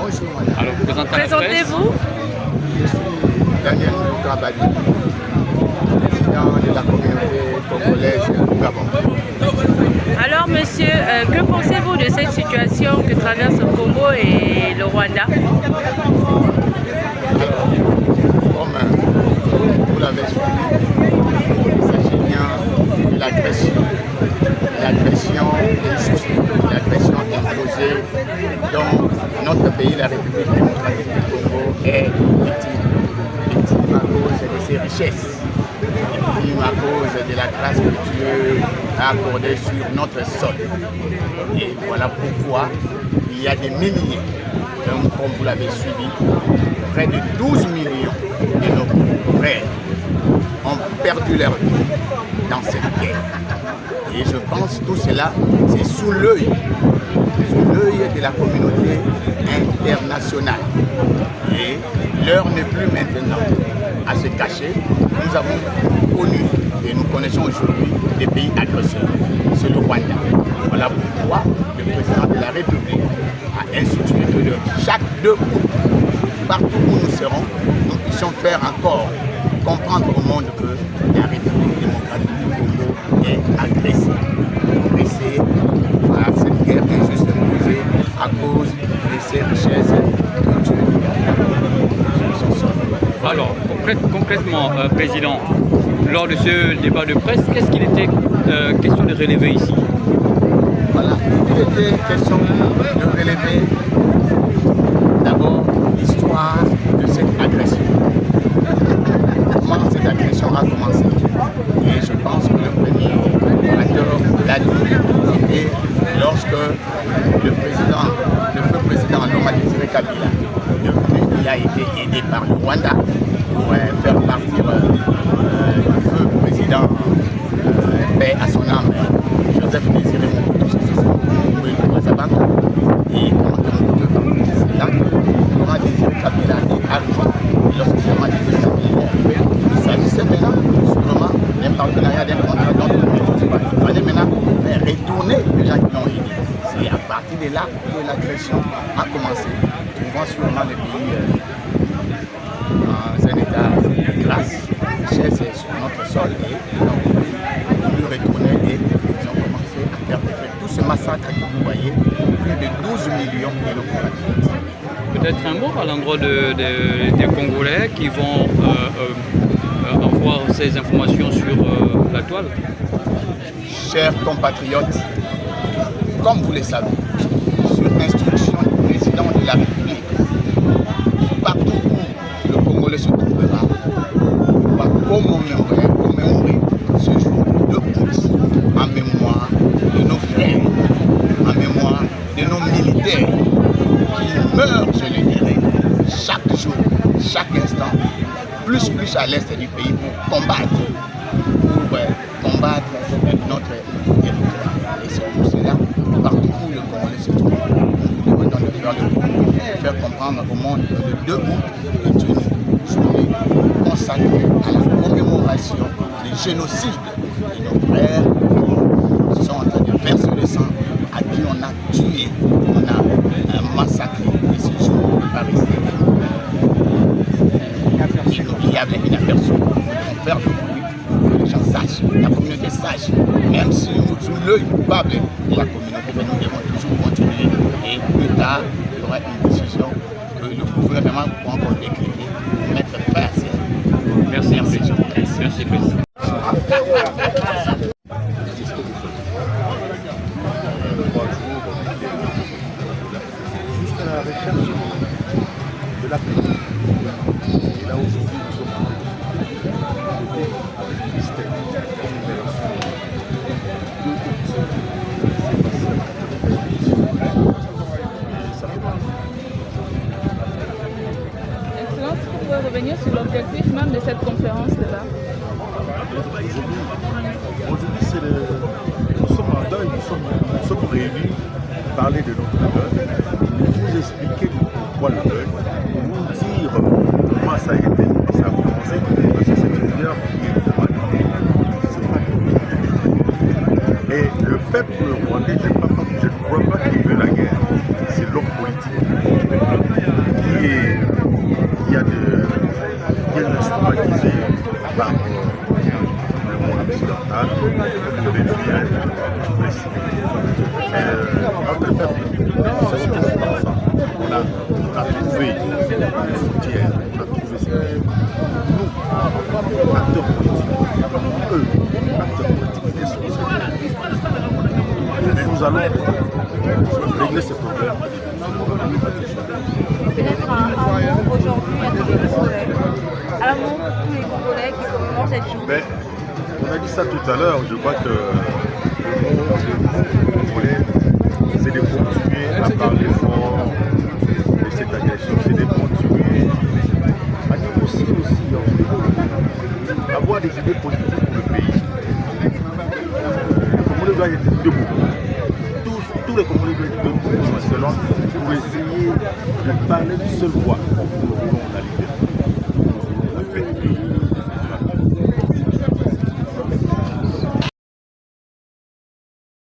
Bonjour madame. Alors, vous présentez à la presse. Présentez-vous. Je suis Daniel Luka, président de la communauté congolaise au Gabon. Alors monsieur, que pensez-vous de cette situation que traverse le Congo et le Rwanda? Alors, comme vous l'avez suivi, il s'agit bien de l'agression. L'agression injuste, l'agression imposée dont notre pays, la République démocratique du Congo, est victime. Victime à cause de ses richesses, victime à cause de la grâce que Dieu a accordée sur notre sol. Et voilà pourquoi il y a des milliers, donc, comme vous l'avez suivi, près de 12 millions de nos frères ont perdu leur vie dans cette guerre. Et je pense que tout cela, c'est sous l'œil de la communauté internationale. Et l'heure n'est plus maintenant à se cacher. Nous avons connu et nous connaissons aujourd'hui des pays agresseurs. C'est le Rwanda. Voilà pourquoi le président de la République a institué que chaque 2 août, partout où nous serons, nous puissions faire encore comprendre au monde que la République démocratique du Congo est agressée par cette guerre injuste imposée à cause de ces richesses que Dieu sur son sol. Alors, concrètement, Président, lors de ce débat de presse, qu'est-ce qu'il était question de relever ici? Voilà, il était question de relever d'abord l'histoire de cette agression. Comment cette agression a commencé? Et je pense que le premier orateur l'a dit, et lorsque le feu président Laurent Désiré Kabila est venu, il a été aidé par le Rwanda pour faire partir le feu président, paix à son âme, Joseph Désiré Mobutu Sese Seko. Et c'est là que Laurent Désiré Kabila est arrivé. Et lorsque Laurent Désiré Kabila est arrivé, il s'agissait maintenant sûrement d'un partenariat, d'un contrat dont il fallait maintenant faire retourner les gens qui l'ont aidé. C'est à partir de là que l'agression a commencé. Trouvant sûrement les pays dans un état de grâce, richesse sur notre sol, et ils ont voulu retourner et ils ont commencé à perpétrer tout ce massacre que vous voyez, plus de 12 millions de locaux. Peut-être un mot à l'endroit des Congolais qui vont avoir ces informations sur la toile. Chers compatriotes, comme vous le savez, sur instruction du président de la République, partout où le Congolais se trouvera, on va commémorer ce jour de août en mémoire de nos frères, en mémoire de nos militaires qui meurent, je le dirais, chaque jour, chaque instant, plus à l'est du pays pour combattre notre territoire. Et c'est pour cela, partout où le Congolais se trouve, nous devons de faire le coup, de faire comprendre au monde que le 2 août est une journée consacrée à la commémoration du génocide de nos frères qui sont en train de verser le sang, à qui on a tué, on a massacré. Et ce jour ne va pas rester inoubliable et inaperçu. Nous devons faire le bruit pour que les gens sachent, la communauté sache, même si nous sous l'œil coupable de la communauté, mais nous devons toujours continuer. Et plus tard, il y aura une décision que le gouvernement pourra encore décréter pour mettre fin à ça. Merci, Merci, Président. Juste à la recherche de la paix. Et là aujourd'hui, nous sommes avec tristesse, comme une version de ça fait mal. Excellence, vous pouvez revenir sur l'objectif même de cette conférence-là? Aujourd'hui, nous sommes en deuil, nous sommes réunis pour parler de notre deuil, vous expliquer pourquoi le deuil, pour vous dire comment ça a été, comment ça a commencé, parce que c'est une guerre qui est humanité, c'est pas tout. Et le peuple rwandais, je ne crois pas qu'il veut la guerre, c'est l'homme politique qui veut la guerre. a trouvé une frontière, on a trouvé ses limites. Nous, acteurs politiques, eux, acteurs politiques, ils sont mais nous allons régler ce problème. Peut-être un mot aujourd'hui à tous les Congolais. Un mot pour tous les Congolais qui commémorent cette journée. On a dit ça tout à l'heure, je crois que le mot Congolais, c'est de continuer à parler fort de cette agression, c'est de continuer à négocier aussi, avoir des idées politiques pour le pays. Le Congolais doit être debout. Tous les Congolais doivent être debout pour essayer de parler d'une seule voix pour la liberté.